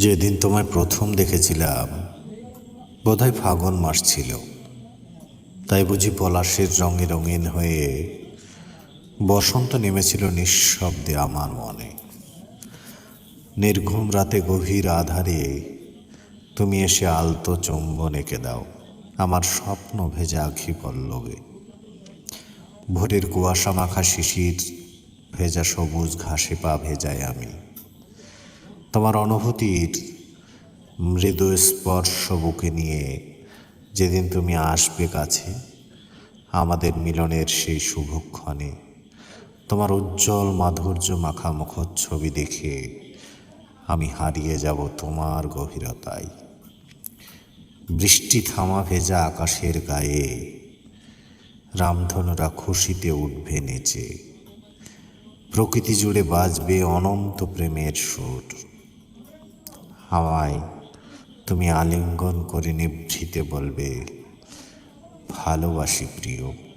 যেদিন তোমায় প্রথম দেখেছিলাম বোধহয় ফাগুন মাস ছিল। তাই বুঝি পলাশের রঙে রঙিন হয়ে বসন্ত নেমেছিল নিঃশব্দে আমার মনে। নির্ঘুম রাতে গভীর আধারে তুমি এসে আলতো চুম্বন এঁকে দাও আমার স্বপ্ন ভেজা আখি পল্লবে। ভোরের কুয়াশা মাখা শিশির ভেজা সবুজ ঘাসে পা ভেজায় আমি। তোমার অনুভূতির মৃদু স্পর্শ বুকে নিয়ে যেদিন তুমি আসবে কাছে আমাদের মিলনের সেই শুভক্ষণে, তোমার উজ্জ্বল মাধুর্য মাখা মুখচ্ছবি দেখে আমি হারিয়ে যাব তোমার গভীরতায়। বৃষ্টি থামা ভেজা আকাশের গায়ে রামধনুরা খুশিতে উঠবে নেচে। প্রকৃতি জুড়ে বাজবে অনন্ত প্রেমের সুর। আমায় তুমি আলিঙ্গন করে নিভৃতে বলবে, ভালোবাসি প্রিয়।